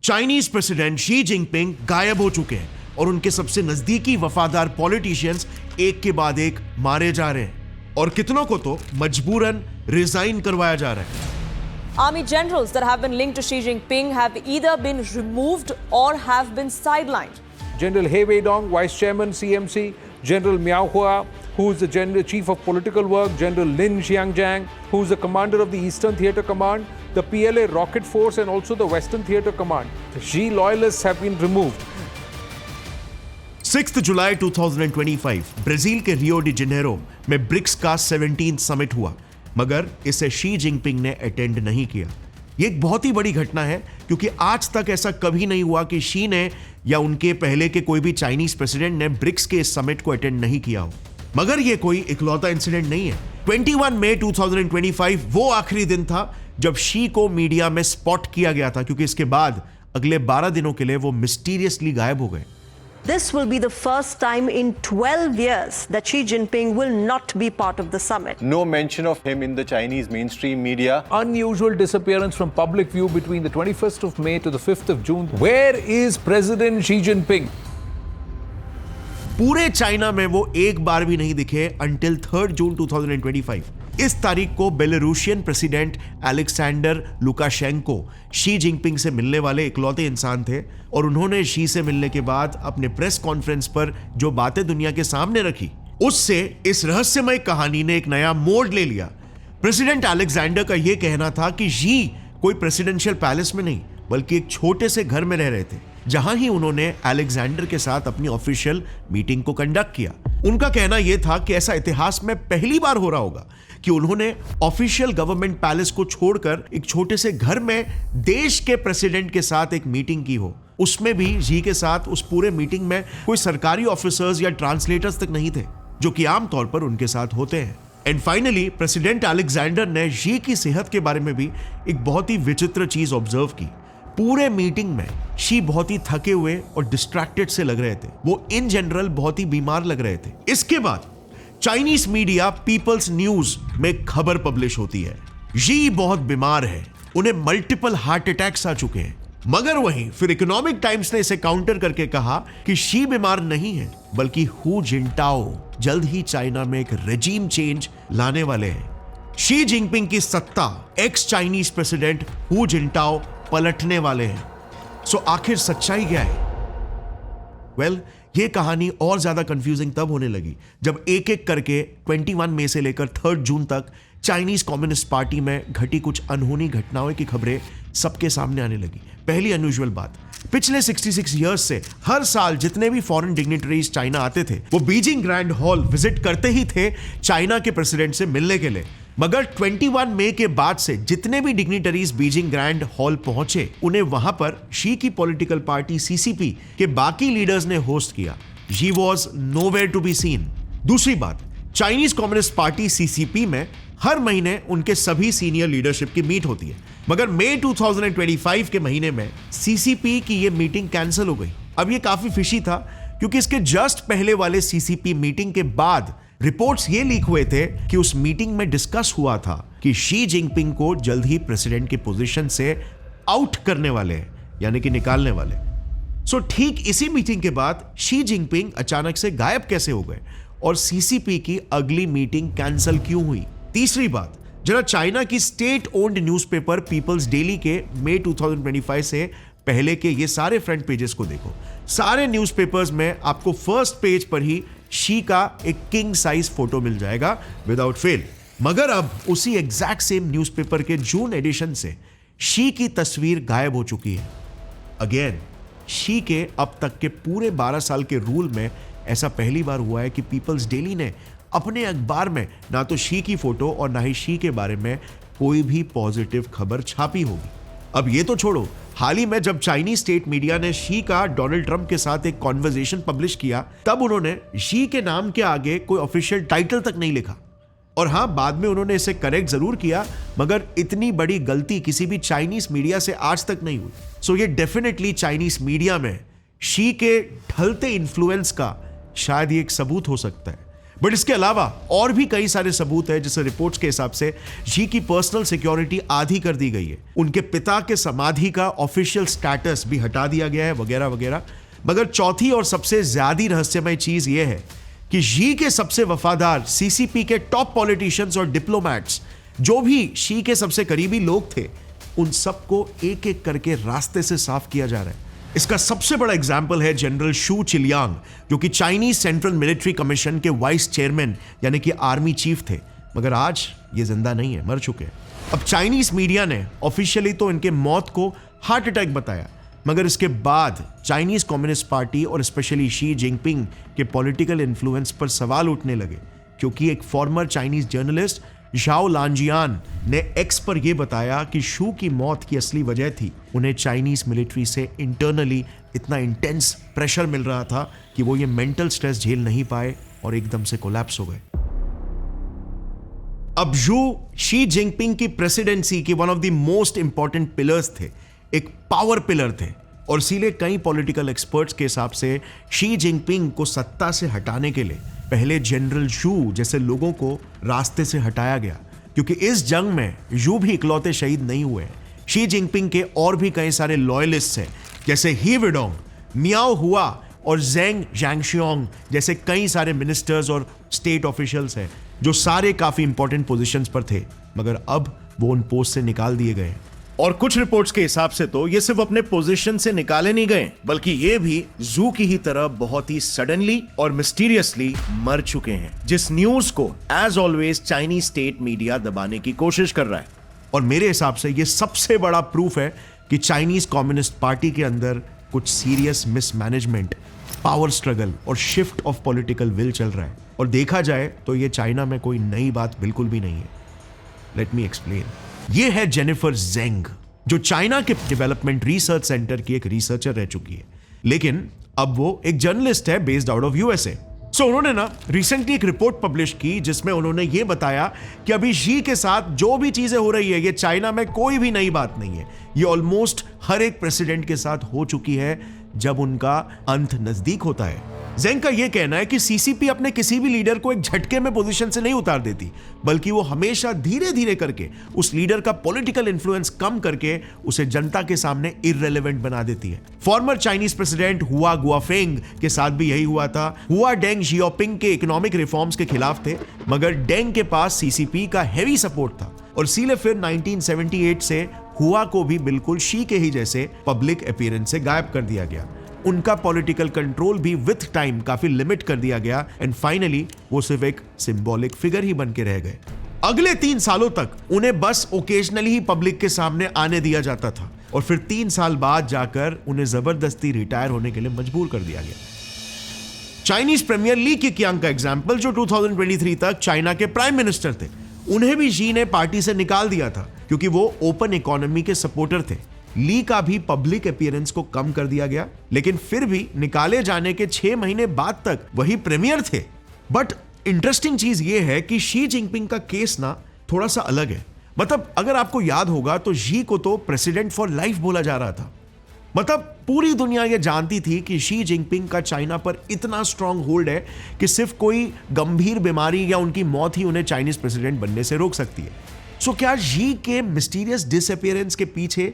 Chinese president Xi Jinping गायब हो चुके हैं और उनके सबसे नजदीकी वफादार पॉलिटिशियंस एक के बाद एक मारे जा रहे हैं और कितनों को तो मजबूरन रिजाइन करवाया जा रहा है। Army generals that have been linked to Xi Jinping have either been removed or have been sidelined. General He Weidong, Vice Chairman CMC, General Miao Hua, who is the General Chief of Political Work, General Lin Xiangjiang, who is the commander of the Eastern Theatre Command, the PLA Rocket Force and also the Western Theatre Command. The Xi loyalists have been removed. 6 July 2025 Brazil के Rio de Janeiro में BRICS का 17th summit हुआ, मगर इसे Xi Jinping ने attend नहीं किया। यह एक बहुत ही बड़ी घटना है क्योंकि आज तक ऐसा कभी नहीं हुआ कि शी ने या उनके पहले के कोई भी चाइनीज प्रेसिडेंट ने ब्रिक्स के इस समिट को अटेंड नहीं किया हो। मगर यह कोई इकलौता इंसिडेंट नहीं है। 21 मई 2025 वो आखिरी दिन था जब शी को मीडिया में स्पॉट किया गया था, क्योंकि इसके बाद अगले 12 दिनों के लिए वो मिस्टीरियसली गायब हो गए। This will be the first time in 12 years that Xi Jinping will not be part of the summit. No mention of him in the Chinese mainstream media. Unusual disappearance from public view between the 21st of May to the 5th of June. Where is President Xi Jinping? पूरे China में वो एक बार भी नहीं दिखे until 3rd जून 2025। इस तारीख को Belarusian president Alexander Lukashenko Xi Jinping से मिलने वाले इकलौते इंसान थे और उन्होंने शी से मिलने के बाद अपने प्रेस कॉन्फ्रेंस पर जो बातें दुनिया के सामने रखी, उससे इस रहस्यमय कहानी ने एक नया मोड़ ले लिया। प्रेसिडेंट अलेक्जेंडर का यह कहना था कि शी कोई प्रेसिडेंशियल पैलेस में नहीं बल्कि एक छोटे से घर में रह रहे थे, जहां ही उन्होंने अलेक्जेंडर के साथ अपनी ऑफिशियल मीटिंग को कंडक्ट किया। उनका कहना यह था कि ऐसा इतिहास में पहली बार हो रहा होगा कि उन्होंने ऑफिशियल गवर्नमेंट पैलेस को छोड़कर एक छोटे से घर में देश के प्रेसिडेंट के साथ एक मीटिंग की हो। उसमें भी जी के साथ उस पूरे मीटिंग में कोई सरकारी ऑफिसर्स या ट्रांसलेटर्स तक नहीं थे, जो कि आमतौर पर उनके साथ होते हैं। एंड फाइनली प्रेसिडेंट अलेक्जेंडर ने जी की सेहत के बारे में भी एक बहुत ही विचित्र चीज ऑब्जर्व की। पूरे मीटिंग में शी बहुत ही थके हुए और डिस्ट्रैक्टेड से लग रहे थे। वो इन जनरल बहुत ही बीमार लग रहे थे। इसके बाद चाइनीज मीडिया पीपल्स न्यूज में खबर पब्लिश होती है, शी बहुत बीमार है, उन्हें मल्टीपल हार्ट अटैक्स आ चुके हैं। मगर वहीं फिर इकोनॉमिक टाइम्स ने इसे काउंटर करके कहा कि शी बीमार नहीं है बल्कि हु जिनटाओ जल्द ही चाइना में एक रेजिम चेंज लाने वाले हैं। शी जिनपिंग की सत्ता एक्स चाइनीज प्रेसिडेंट हु जिनटाओ पलटने वाले हैं। सो आखिर सच्चाई क्या है? वेल, ये कहानी और ज्यादा कंफ्यूजिंग तब होने लगी जब एक एक करके 21 मई से लेकर 3rd जून तक चाइनीज कम्युनिस्ट पार्टी में घटी कुछ अनहोनी घटनाओं की खबरें सबके सामने आने लगी। पहली अनयूजुअल बात, पिछले 66 इयर्स से हर साल जितने भी फॉरेन डिग्निटरीज चाइना आते थे वो बीजिंग ग्रैंड हॉल विजिट करते ही थे चाइना के प्रेसिडेंट से मिलने के लिए। मगर 21 मई के बाद से जितने भी डिग्निटरीज बीजिंग ग्रैंड हॉल पहुंचे, उन्हें वहां पर शी की पॉलिटिकल पार्टी सीसीपी के बाकी लीडर्स ने होस्ट किया। She was nowhere to be seen. दूसरी बात, चाइनीज कम्युनिस्ट पार्टी सीसीपी में हर महीने उनके सभी सीनियर लीडरशिप की मीट होती है, मगर मई 2025 के महीने में सीसीपी की यह मीटिंग कैंसिल हो गई। अब यह काफी फिशी था क्योंकि इसके जस्ट पहले वाले सीसीपी मीटिंग के बाद रिपोर्ट्स ये लीक हुए थे कि उस मीटिंग में डिस्कस हुआ था कि शी जिनपिंग को जल्द ही प्रेसिडेंट की पोजीशन से आउट करने वाले हैं, यानी कि निकालने वाले। सो ठीक इसी मीटिंग के बाद शी जिनपिंग अचानक से गायब कैसे हो गए और सीसीपी की अगली मीटिंग कैंसिल क्यों हुई? तीसरी बात, जरा चाइना की state owned newspaper People's Daily के मई 2025 से पहले के ये सारे फ्रंट पेजेस को देखो। सारे न्यूज़पेपर्स में आपको फर्स्ट पेज पर ही शी का एक किंग साइज फोटो मिल जाएगा विदाउट फेल। मगर अब उसी एग्जैक्ट सेम न्यूज़पेपर के जून एडिशन से शी की तस्वीर गायब हो चुकी है। अगेन, शी के अब तक के पूरे 12 साल के रूल में ऐसा पहली बार हुआ है कि पीपल्स डेली ने अपने अखबार में ना तो शी की फोटो और ना ही शी के बारे में कोई भी पॉजिटिव खबर छापी होगी। अब ये तो छोड़ो, हाल ही में जब चाइनीज स्टेट मीडिया ने शी का डोनाल्ड ट्रंप के साथ एक कॉन्वर्सेशन पब्लिश किया, तब उन्होंने शी के नाम के आगे कोई ऑफिशियल टाइटल तक नहीं लिखा। और हां, बाद में उन्होंने इसे करेक्ट जरूर किया, मगर इतनी बड़ी गलती किसी भी चाइनीज मीडिया से आज तक नहीं हुई। सो ये डेफिनेटली चाइनीज मीडिया में शी के ढलते इन्फ्लुएंस का शायद ये एक सबूत हो सकता है। बट इसके अलावा और भी कई सारे सबूत है, जिसे रिपोर्ट्स के हिसाब से शी की पर्सनल सिक्योरिटी आधी कर दी गई है, उनके पिता के समाधि का ऑफिशियल स्टेटस भी हटा दिया गया है, वगैरह वगैरह। मगर चौथी और सबसे ज्यादा रहस्यमय चीज यह है कि शी के सबसे वफादार सीसीपी के टॉप पॉलिटिशियंस और डिप्लोमैट्स, जो भी शी के सबसे करीबी लोग थे, उन सबको एक एक करके रास्ते से साफ किया जा रहा है। इसका सबसे बड़ा एग्जाम्पल है जनरल शू चिलियांग, जो कि चाइनीज सेंट्रल मिलिट्री कमीशन के वाइस चेयरमैन यानी कि आर्मी चीफ थे, मगर आज ये जिंदा नहीं है, मर चुके हैं। अब चाइनीज मीडिया ने ऑफिशियली तो इनके मौत को हार्ट अटैक बताया, मगर इसके बाद चाइनीज कम्युनिस्ट पार्टी और स्पेशली शी जिनपिंग के पॉलिटिकल इन्फ्लुएंस पर सवाल उठने लगे, क्योंकि एक फॉर्मर चाइनीज जर्नलिस्ट झाओ लांजियान ने एक्स पर यह बताया कि शू की मौत की असली वजह थी उन्हें चाइनीज मिलिट्री से इंटरनली इतना इंटेंस प्रेशर मिल रहा था कि वो ये मेंटल स्ट्रेस झेल नहीं पाए और एकदम से कोलैप्स हो गए। अब जू शी जिनपिंग की प्रेसिडेंसी के one of the most important pillars थे, एक पावर पिलर थे, और इसीलिए कई पॉलिटिकल एक्सपर्ट्स के हिसाब से शी जिनपिंग को सत्ता से हटाने के लिए पहले जनरल जू जैसे लोगों को रास्ते से हटाया गया, क्योंकि इस जंग में जू भी इकलौते शहीद नहीं हुए। शी जिनपिंग के और भी कई सारे लॉयलिस्ट हैं, जैसे ही विडोंग, मियाओ हुआ और जेंग जैंगशियोंग जैसे कई सारे मिनिस्टर्स और स्टेट ऑफिशियल्स हैं, जो सारे काफी इंपॉर्टेंट पोजीशंस पर थे, मगर अब वो उन पोस्ट से निकाल दिए गए। और कुछ रिपोर्ट्स के हिसाब से तो ये सिर्फ अपने पोजीशन से निकाले नहीं गए, बल्कि ये भी जू की ही तरह बहुत ही सडनली और मिस्टीरियसली मर चुके हैं, जिस न्यूज को as always Chinese state media दबाने की कोशिश कर रहा है। और मेरे हिसाब से ये सबसे बड़ा प्रूफ है कि चाइनीज कम्युनिस्ट पार्टी के अंदर कुछ सीरियस मिसमैनेजमेंट, पावर स्ट्रगल और शिफ्ट ऑफ पॉलिटिकल विल चल रहा है। और देखा जाए तो ये चाइना में कोई नई बात बिल्कुल भी नहीं है। Let me explain. ये है जेनिफर जेंग, जो चाइना के डेवलपमेंट रिसर्च सेंटर की एक रिसर्चर रह चुकी है, लेकिन अब वो एक जर्नलिस्ट है बेस्ड आउट ऑफ यूएसए। सो उन्होंने ना रिसेंटली एक रिपोर्ट पब्लिश की, जिसमें उन्होंने ये बताया कि अभी शी के साथ जो भी चीजें हो रही है, ये चाइना में कोई भी नई बात नहीं है। ये ऑलमोस्ट हर एक प्रेसिडेंट के साथ हो चुकी है जब उनका अंत नजदीक होता है। जेंग का यह कहना है कि सीसीपी अपने किसी भी लीडर को एक झटके में पोजीशन से नहीं उतार देती, बल्कि वो हमेशा धीरे धीरे करके उस लीडर का पॉलिटिकल इन्फ्लुएंस कम करके उसे जनता के सामने इररिलेवेंट बना देती है। फॉर्मर चाइनीज प्रेसिडेंट हुआ गुआफेंग के साथ भी यही हुआ था। हुआ डेंग जियोपिंग के इकोनॉमिक रिफॉर्म्स के खिलाफ थे, मगर डेंग के पास सीसीपी का हैवी सपोर्ट था, और इसीलिए फिर 1978 से हुआ को भी बिल्कुल शी के ही जैसे पब्लिक अपीयरेंस से गायब कर दिया गया। उनका पॉलिटिकल कंट्रोल भी विथ टाइम काफी लिमिट कर दिया गया, एंड फाइनली वो सिर्फ एक सिंबॉलिक फिगर ही बन के रह गए। अगले 3 सालों तक उन्हें बस ओकेजनली ही पब्लिक के सामने आने दिया जाता था, और फिर 3 साल बाद जाकर उन्हें जबरदस्ती रिटायर होने के लिए मजबूर कर दिया गया। चाइनीज प्रीमियर ली केकियांग का एग्जाम्पल, जो 2023 तक चाइना के प्राइम मिनिस्टर थे, उन्हें भी शी ने पार्टी से निकाल दिया था, क्योंकि वो ओपन इकोनॉमी के सपोर्टर थे। ली का भी पब्लिक अपीयरेंस को कम कर दिया गया, लेकिन फिर भी निकाले जाने के 6 महीने बाद तक वही प्रीमियर थे। बट इंटरेस्टिंग चीज ये है कि शी जिनपिंग का केस ना थोड़ा सा अलग है। मतलब अगर आपको याद होगा तो शी को तो प्रेसिडेंट फॉर लाइफ बोला जा रहा था। मतलब पूरी दुनिया ये जानती थी कि शी जिनपिंग का चाइना पर इतना स्ट्रांग होल्ड है कि सिर्फ कोई गंभीर बीमारी या उनकी मौत ही उन्हें चाइनीज प्रेसिडेंट बनने से रोक सकती है। सो क्या शी के मिस्टीरियस डिसअपीयरेंस के पीछे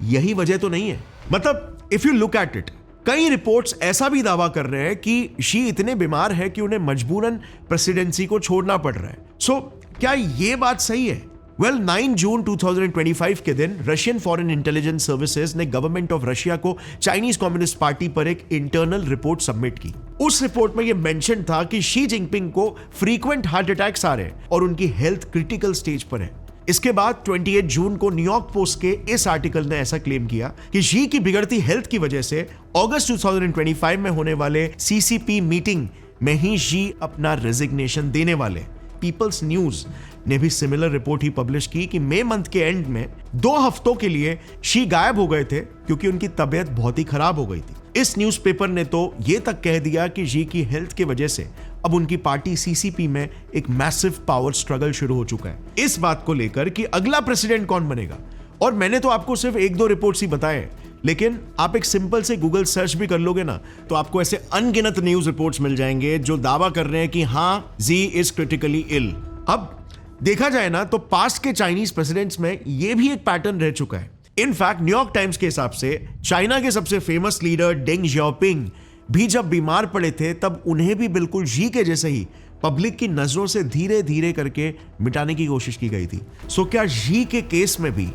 यही वजह तो नहीं है? मतलब if you look at it, कई रिपोर्ट्स ऐसा भी दावा कर रहे हैं कि शी इतने बीमार है कि उन्हें मजबूरन प्रेसिडेंसी को छोड़ना पड़ रहा है। सो क्या ये बात सही है? वेल, 9 जून 2025 के दिन रशियन फॉरेन इंटेलिजेंस सर्विसेज ने गवर्नमेंट ऑफ रशिया को चाइनीज कम्युनिस्ट पार्टी पर एक इंटरनल रिपोर्ट सबमिट की। उस रिपोर्ट में यह मेंशन था कि शी जिनपिंग को फ्रीक्वेंट हार्ट अटैक्स आ रहे हैं और उनकी हेल्थ क्रिटिकल स्टेज पर है। इसके बाद 28 जून को न्यूयॉर्क पोस्ट के इस आर्टिकल ने ऐसा क्लेम किया कि शी की बिगड़ती हेल्थ की वजह से अगस्त 2025 में होने वाले सीसीपी मीटिंग में ही शी अपना रेजिग्नेशन देने वाले। पीपल्स न्यूज ने भी सिमिलर रिपोर्ट ही पब्लिश की कि मई मंथ के एंड में 2 हफ्तों के लिए शी गायब हो गए थे, क्योंकि उनकी तबीयत बहुत ही खराब हो गई थी। इस न्यूज़पेपर ने तो यह तक कह दिया कि शी की हेल्थ की वजह से अब उनकी पार्टी सीसीपी में एक मैसिव पावर स्ट्रगल शुरू हो चुका है, इस बात को लेकर कि अगला प्रेसिडेंट कौन बनेगा। और मैंने तो आपको सिर्फ 1-2 रिपोर्ट्स ही बताए, लेकिन आप एक सिंपल से गूगल सर्च भी कर लोगे ना, तो आपको ऐसे अनगिनत न्यूज रिपोर्ट्स मिल जाएंगे जो दावा कर रहे हैं कि हां, जी इज क्रिटिकली इल। अब देखा जाए ना तो पास्ट के चाइनीज प्रेसिडेंट्स में यह भी एक पैटर्न रह चुका है। इनफैक्ट न्यूयॉर्क टाइम्स के हिसाब से चाइना के सबसे फेमस लीडर डेंग जियाओपिंग भी जब बीमार पड़े थे तब उन्हें भी बिल्कुल जी के जैसे ही पब्लिक की नजरों से धीरे धीरे करके मिटाने की कोशिश की गई थी। सो क्या जी के केस में भी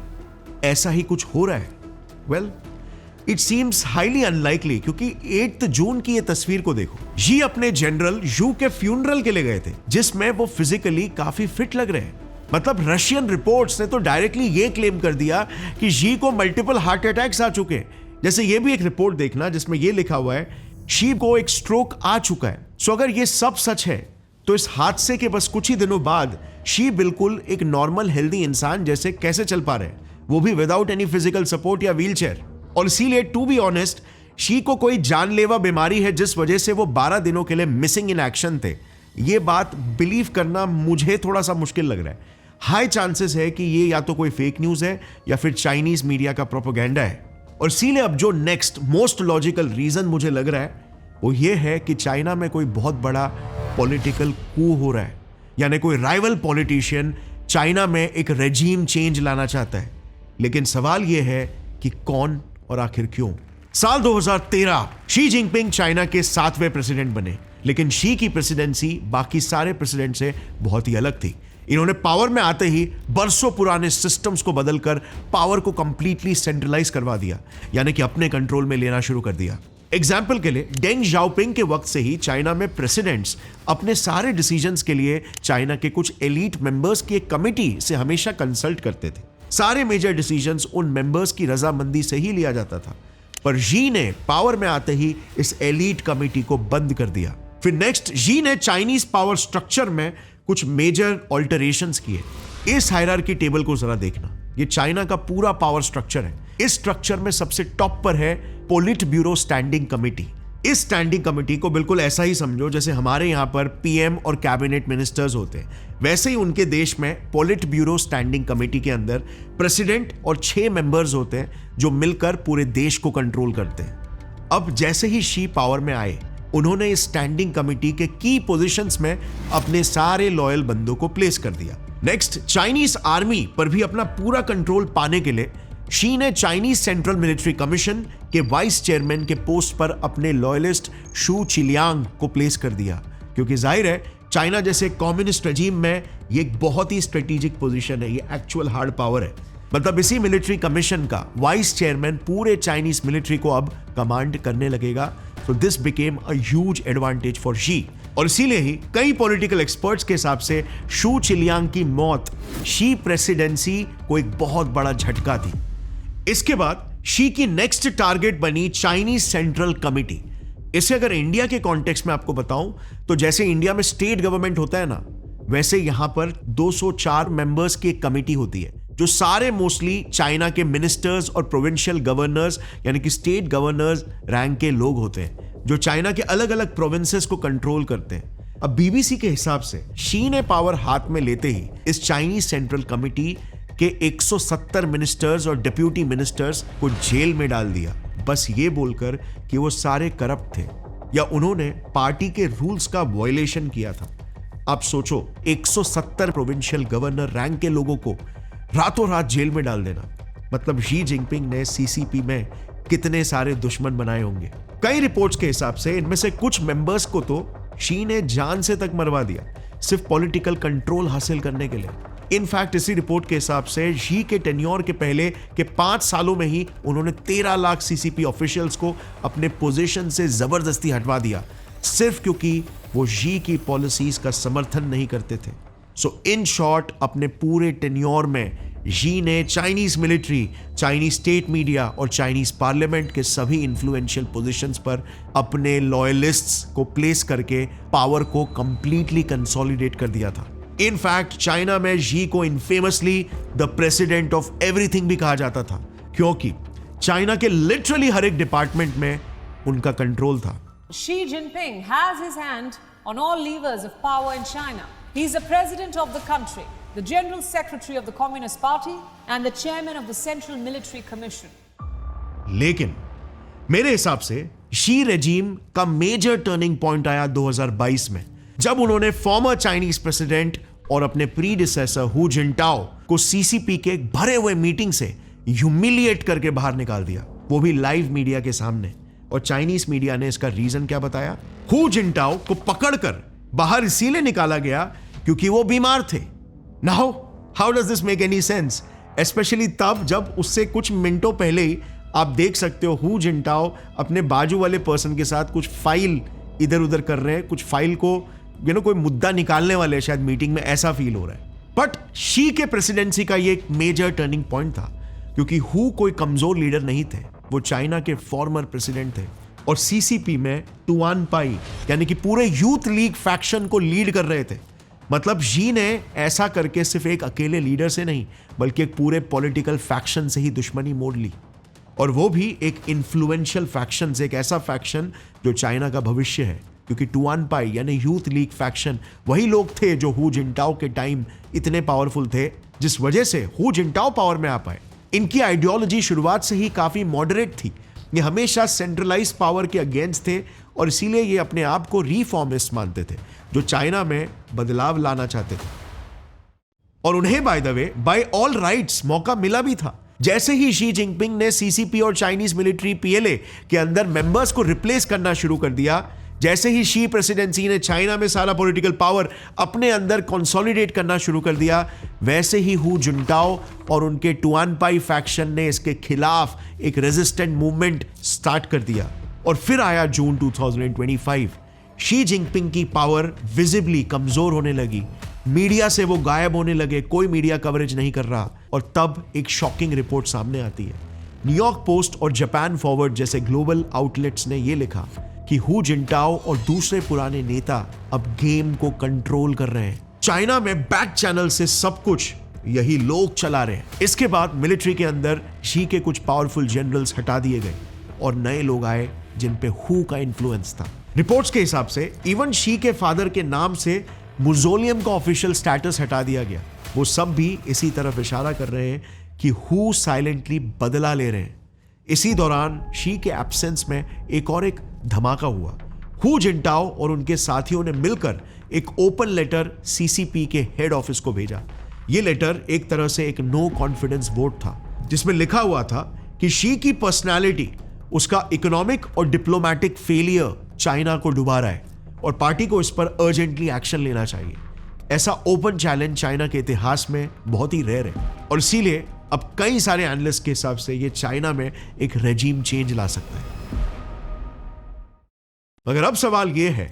ऐसा ही कुछ हो रहा है? Well, it seems highly unlikely, क्योंकि 8 जून की ये तस्वीर को देखो। जी अपने जनरल यू के फ्यूनरल के लिए गए थे, जिसमें वो फिजिकली काफी फिट लग रहे हैं। मतलब रशियन रिपोर्ट्स ने तो डायरेक्टली ये क्लेम कर दिया कि जी को मल्टीपल हार्ट अटैक्स आ चुके हैं। जैसे ये भी एक रिपोर्ट देखना जिसमें ये लिखा हुआ है शी को एक स्ट्रोक आ चुका है। सो अगर ये सब सच है तो इस हादसे के बस कुछ ही दिनों बाद शी बिल्कुल एक नॉर्मल हेल्दी इंसान जैसे कैसे चल पा रहे हैं, वो भी विदाउट एनी फिजिकल सपोर्ट या व्हीलचेयर। और इसीलिए टू बी ऑनेस्ट, शी को कोई जानलेवा बीमारी है जिस वजह से वो 12 दिनों के लिए मिसिंग इन एक्शन थे। ये बात बिलीव करना मुझे थोड़ा सा मुश्किल लग रहा है। हाई चांसेस है कि ये या तो कोई फेक न्यूज है या फिर चाइनीज मीडिया का प्रोपेगेंडा है। और इसीलिए अब जो नेक्स्ट मोस्ट लॉजिकल रीजन मुझे लग रहा है वो ये है कि चाइना में कोई बहुत बड़ा पॉलिटिकल कू हो रहा है, यानी कोई राइवल पॉलिटिशियन चाइना में एक रेजीम चेंज लाना चाहता है। लेकिन सवाल यह है कि कौन और आखिर क्यों? साल 2013 शी जिनपिंग चाइना के 7वें प्रेसिडेंट बने, लेकिन शी की प्रेसिडेंसी बाकी सारे प्रेसिडेंट से बहुत ही अलग थी। इन्होंने पावर में आते ही बरसों पुराने सिस्टम्स को बदलकर पावर को कंप्लीटली सेंट्रलाइज करवा दिया, यानी कि अपने कंट्रोल में लेना शुरू कर दिया। एग्जाम्पल के लिए डेंग जियाओपिंग के वक्त से ही चाइना में प्रेसिडेंट्स अपने सारे डिसीजंस के लिए चाइना के कुछ एलीट मेंबर्स की एक कमिटी से हमेशा कंसल्ट करते थे। सारे मेजर डिसीजंस उन मेंबर्स की रजामंदी से ही लिया जाता था। पर जी ने पावर में आते ही इस एलीट कमिटी को बंद कर दिया। फिर नेक्स्ट जी ने चाइनीज पावर स्ट्रक्चर में कुछ मेजर ऑल्टरेशंस किए। इस हायरार्की टेबल को जरा देखना, ये चाइना का पूरा पावर स्ट्रक्चर है। इस स्ट्रक्चर में सबसे टॉप पर है पोलिट ब्यूरो स्टैंडिंग कमिटी। इस स्टैंडिंग कमिटी को बिल्कुल ऐसा ही समझो जैसे हमारे यहां पर पीएम और कैबिनेट मिनिस्टर्स होते हैं, वैसे ही उनके देश में पोलिट ब्यूरो स्टैंडिंग कमिटी के अंदर प्रेसिडेंट और 6 मेंबर्स होते हैं जो मिलकर पूरे देश को कंट्रोल करते हैं। अब जैसे ही शी पावर में आए, उन्होंने इस स्टैंडिंग कमिटी के की पोजीशंस में अपने सारे लॉयल बंदों को प्लेस कर दिया। नेक्स्ट, चाइनीज आर्मी पर भी अपना पूरा कंट्रोल पाने के लिए शी ने चाइनीज सेंट्रल मिलिट्री कमीशन के वाइस चेयरमैन के पोस्ट पर अपने लॉयलिस्ट शू चिलियांग को प्लेस कर दिया, क्योंकि जाहिर है चाइना जैसे कम्युनिस्ट रजीम में ये एक बहुत ही स्ट्रेटेजिक पोजीशन है, ये एक्चुअल हार्ड पावर है। मतलब इसी मिलिट्री कमीशन का वाइस चेयरमैन पूरे चाइनीज मिलिट्री को अब कमांड करने लगेगा। So this became a huge advantage for Xi। और इसीलिए ही कई पॉलिटिकल एक्सपर्ट्स के हिसाब से शू चिलियांग की मौत शी प्रेसिडेंसी को एक बहुत बड़ा झटका थी। इसके बाद शी की नेक्स्ट टारगेट बनी चाइनीज सेंट्रल कमिटी। इसे अगर इंडिया के कॉन्टेक्स्ट में आपको बताऊं तो जैसे इंडिया में स्टेट गवर्नमेंट होता है ना, वैसे यहां पर 204 मेंबर्स की एक कमिटी होती है जो सारे मोस्टली चाइना के मिनिस्टर्स और प्रोविंशियल गवर्नर्स यानी कि स्टेट गवर्नर्स रैंक के लोग होते हैं जो चाइना के अलग अलग प्रोविंसेस को कंट्रोल करते हैं। अब बीबीसी के हिसाब से शी ने पावर हाथ में लेते ही इस चाइनीज सेंट्रल कमिटी के 170 मिनिस्टर्स और डिप्यूटी मिनिस्टर्स को जेल में डाल दिया, बस ये बोलकर कि वो सारे करप्ट थे या उन्होंने पार्टी के रूल्स का वायलेशन किया था। आप सोचो, 170 प्रोविंशियल गवर्नर रैंक के लोगों को रातों रात जेल में डाल देना, मतलब शी जिनपिंग ने सीसीपी में कितने सारे दुश्मन बनाए होंगे। कई रिपोर्ट्स के हिसाब से इनमें से कुछ मेंबर्स को तो शी ने जान से तक मरवा दिया, सिर्फ पॉलिटिकल कंट्रोल हासिल करने के लिए। इनफैक्ट इसी रिपोर्ट के हिसाब से शी के टेन्योर के पहले के 5 सालों में ही उन्होंने 13 लाख सीसीपी ऑफिशियल्स को अपने पोजीशन से जबरदस्ती हटवा दिया, सिर्फ क्योंकि वो शी की पॉलिसीज का समर्थन नहीं करते थे। सो इन शॉर्ट, अपने पूरे टेन्योर में शी ने Chinese military, Chinese state media और चाइनीज पार्लियामेंट के सभी इन्फ्लुएंशियल पोजीशंस पर अपने लॉयलिस्ट्स को प्लेस करके पावर को कंप्लीटली कंसोलिडेट कर दिया था। इनफैक्ट चाइना में शी को इनफेमसली द प्रेसिडेंट ऑफ एवरीथिंग भी कहा जाता था, क्योंकि चाइना के लिटरली हर एक डिपार्टमेंट में उनका कंट्रोल था। Xi Jinping has his hand on all levers of power in China. He is the president of the country, the general secretary of the Communist Party, and the chairman of the Central Military Commission. लेकिन मेरे हिसाब से she regime का major turning point आया 2022 में, जब उन्होंने farmer Chinese president और अपने प्रीडिसेसर हु जिनटाओ को सीसीपी के एक भरे हुए मीटिंग से ह्यूमिलिएट करके बाहर निकाल दिया, वो भी लाइव मीडिया के सामने। और चाइनीज मीडिया ने इसका रीजन क्या बताया? हु जिनटाओ को पकड़कर बाहर इसीलिए निकाला गया क्योंकि वो बीमार थे। Now how does this make any sense, specially तब जब उससे कुछ मिनटों पहले ही आप देख सकते हो हु जिनटाओ अपने बाजू वाले पर्सन के साथ कुछ फाइल इधर उधर कर रहे हैं, कुछ फाइल को कोई मुद्दा निकालने वाले शायद मीटिंग में, ऐसा फील हो रहा है। बट शी के प्रेसिडेंसी का ये एक मेजर टर्निंग पॉइंट था, क्योंकि हु कोई कमजोर लीडर नहीं थे, वो चाइना के फॉर्मर प्रेसिडेंट थे और सीसीपी में टुआन पाई यानी कि पूरे यूथ लीग फैक्शन को लीड कर रहे थे। मतलब शी ने ऐसा करके सिर्फ एक अकेले लीडर से नहीं बल्कि एक पूरे पॉलिटिकल फैक्शन से ही दुश्मनी मोड़ ली, और वो भी एक इन्फ्लुएंशियल फैक्शन से, एक ऐसा फैक्शन जो चाइना का भविष्य है, क्योंकि टुआन पाई यानी यूथ लीग फैक्शन वही लोग थे जो हु जिनटाओ के टाइम इतने पावरफुल थे, जिस वजह से हु जिनटाओ पावर में आ पाए। इनकी आइडियोलॉजी शुरुआत से ही काफी मॉडरेट थी, ये हमेशा सेंट्रलाइज पावर के अगेंस्ट थे और इसीलिए ये अपने आप को रिफॉर्मिस्ट मानते थे, जो चाइना में बदलाव लाना चाहते थे। और उन्हें by the way by all rights मौका मिला भी था। जैसे ही शी जिनपिंग ने सीसीपी और चाइनीज मिलिट्री पीएलए के अंदर मेंबर्स को रिप्लेस करना शुरू कर दिया, जैसे ही शी प्रेसिडेंसी ने चाइना में सारा पॉलिटिकल पावर अपने अंदर कंसोलिडेट करना शुरू कर दिया, वैसे ही हु जिनटाओ और उनके टुआन पाई फैक्शन ने इसके खिलाफ एक रेजिस्टेंट मूवमेंट स्टार्ट कर दिया। और फिर आया जून 2025, शी जिनपिंग की पावर विजिबली कमजोर होने लगी, मीडिया से वो गायब होने लगे, कोई मीडिया कवरेज नहीं कर रहा। और तब एक शॉकिंग रिपोर्ट सामने आती है। न्यूयॉर्क पोस्ट और जापान फॉरवर्ड जैसे ग्लोबल आउटलेट्स ने यह लिखा कि हु जिनटाओ और दूसरे पुराने नेता अब गेम को कंट्रोल कर रहे हैं। चाइना में बैक चैनल से सब कुछ यही लोग चला रहे हैं। इसके बाद मिलिट्री के अंदर शी के कुछ पावरफुल जनरल्स हटा दिए गए और नए लोग आए जिन पे हु का इन्फ्लुएंस था। रिपोर्ट्स के हिसाब से इवन शी के फादर के नाम से मुजोलियम का ऑफिशियल स्टेटस हटा दिया गया। वो सब भी इसी तरफ इशारा कर रहे हैं कि हु साइलेंटली बदला ले रहे हैं। इसी दौरान शी के एब्सेंस में एक धमाका हुआ। हु जिनटाओ और उनके साथियों ने मिलकर एक ओपन लेटर सीसीपी के हेड ऑफिस को भेजा। यह लेटर एक तरह से एक नो कॉन्फिडेंस वोट था, जिसमें लिखा हुआ था कि शी की पर्सनालिटी, उसका इकोनॉमिक और डिप्लोमेटिक फेलियर चाइना को डुबा रहा है और पार्टी को इस पर अर्जेंटली एक्शन लेना चाहिए। ऐसा ओपन चैलेंज चाइना के इतिहास में बहुत ही रेयर है और इसीलिए अब कई सारे एनालिस्ट के हिसाब से ये चाइना में एक रेजीम चेंज ला सकता है। मगर अब सवाल यह है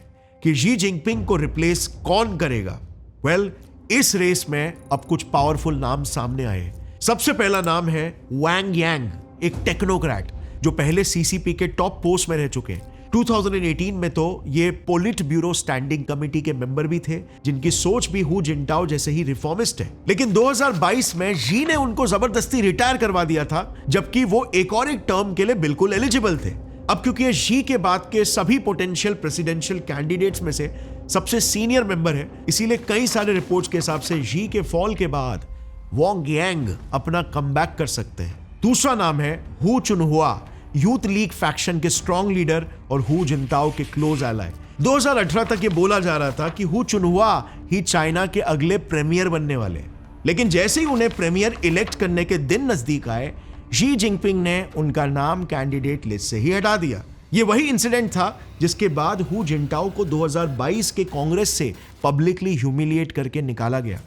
कि शी जिनपिंग को रिप्लेस कौन करेगा? वेल, इस रेस में अब कुछ पावरफुल नाम सामने आए। सबसे पहला नाम है वांग यांग, एक टेक्नोक्रेट जो पहले सीसीपी के टॉप पोस्ट में रह चुके हैं। 2018 में तो ये पोलिट ब्यूरो स्टैंडिंग कमेटी के मेंबर भी थे, जिनकी सोच भी हु जिनटाओ जैसे ही रिफॉर्मिस्ट है। लेकिन 2022 में शी ने उनको जबरदस्ती रिटायर करवा दिया था, जबकि वो एक टर्म के लिए बिल्कुल एलिजिबल थे। अब क्योंकि ये शी के बाद के सभी पोटेंशियल प्रेसिडेंशियल कैंडिडेट्स में से सबसे सीनियर मेंबर है, इसीलिए कई सारे रिपोर्ट्स के हिसाब से शी के फॉल के बाद वांग यांग अपना कमबैक कर सकते हैं। दूसरा नाम है Hu Chunhua, youth league faction के स्ट्रॉन्ग लीडर और हु जिनटाओ के क्लोज एलाय। 2018 तक ये बोला जा रहा था कि हु चुनहुआ ही चाइना के अगले प्रीमियर बनने वाले, लेकिन जैसे ही उन्हें प्रीमियर इलेक्ट करने के दिन नजदीक आए, शी जिनपिंग ने उनका नाम कैंडिडेट लिस्ट से ही हटा दिया। ये वही इंसिडेंट था जिसके बाद हु जिनटाओ को 2022 के कांग्रेस से पब्लिकली ह्यूमिलिएट करके निकाला गया।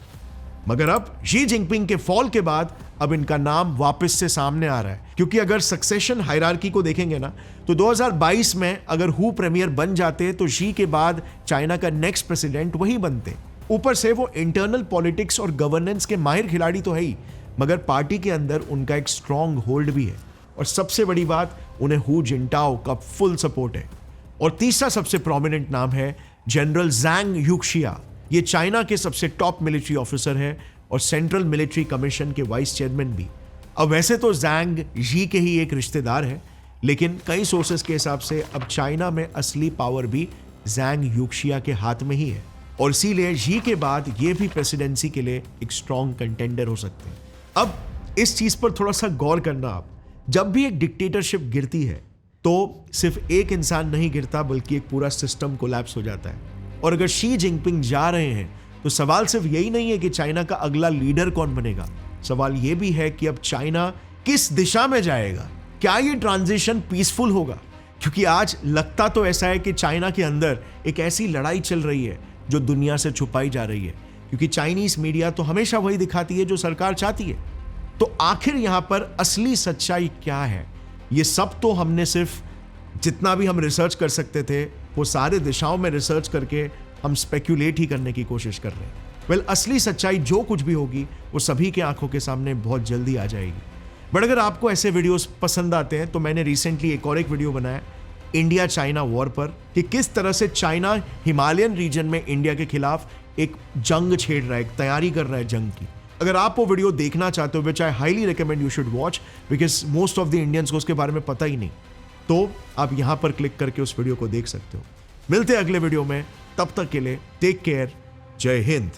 मगर अब शी जिनपिंग के फॉल के बाद अब इनका नाम वापस से सामने आ रहा है, क्योंकि अगर सक्सेशन हायरार्की को देखेंगे ना, तो 2022 में अगर हु प्रीमियर बन जाते तो शी के बाद चाइना का नेक्स्ट प्रेसिडेंट वही बनते। ऊपर से वो इंटरनल पॉलिटिक्स और गवर्नेंस के माहिर खिलाड़ी तो है ही, मगर पार्टी के अंदर उनका एक स्ट्रॉन्ग होल्ड भी है और सबसे बड़ी बात, उन्हें हु जिनटाओ का फुल सपोर्ट है। और तीसरा सबसे प्रोमिनेंट नाम है जनरल ज़ैंग यूक्शिया। ये चाइना के सबसे टॉप मिलिट्री ऑफिसर है और सेंट्रल मिलिट्री कमीशन के वाइस चेयरमैन भी। अब वैसे तो ज़ैंग शी के ही एक रिश्तेदार है, लेकिन कई सोर्सेस के हिसाब से अब चाइना में असली पावर भी ज़ैंग यूक्शिया के हाथ में ही है और इसीलिए शी के बाद ये भी प्रेसिडेंसी के लिए एक स्ट्रॉन्ग कंटेंडर हो सकते हैं। अब इस चीज पर थोड़ा सा गौर करना आप, जब भी एक डिक्टेटरशिप गिरती है तो सिर्फ एक इंसान नहीं गिरता बल्कि एक पूरा सिस्टम कोलैप्स हो जाता है। और अगर शी जिनपिंग जा रहे हैं तो सवाल सिर्फ यही नहीं है कि चाइना का अगला लीडर कौन बनेगा, सवाल यह भी है कि अब चाइना किस दिशा में जाएगा। क्या ये ट्रांजिशन पीसफुल होगा? क्योंकि आज लगता तो ऐसा है कि चाइना के अंदर एक ऐसी लड़ाई चल रही है जो दुनिया से छुपाई जा रही है, क्योंकि चाइनीज मीडिया तो हमेशा वही दिखाती है जो सरकार चाहती है। तो आखिर यहां पर असली सच्चाई क्या है? ये सब तो हमने सिर्फ जितना भी हम रिसर्च कर सकते थे वो सारे दिशाओं में रिसर्च करके हम स्पेक्यूलेट ही करने की कोशिश कर रहे हैं। वेल, असली सच्चाई जो कुछ भी होगी वो सभी के आंखों के सामने बहुत जल्दी आ जाएगी। बट अगर आपको ऐसे वीडियोस पसंद आते हैं तो मैंने रिसेंटली एक वीडियो बनाया इंडिया चाइना वॉर पर, कि किस तरह से चाइना हिमालयन रीजन में इंडिया के खिलाफ एक जंग छेड़ रहा है, एक तैयारी कर रहा है जंग की। अगर आप वो वीडियो देखना चाहते हो, which I highly recommend you should watch, because most of the Indians को उसके बारे में पता ही नहीं, तो आप यहां पर क्लिक करके उस वीडियो को देख सकते हो। मिलते हैं अगले वीडियो में, तब तक के लिए टेक केयर, जय हिंद।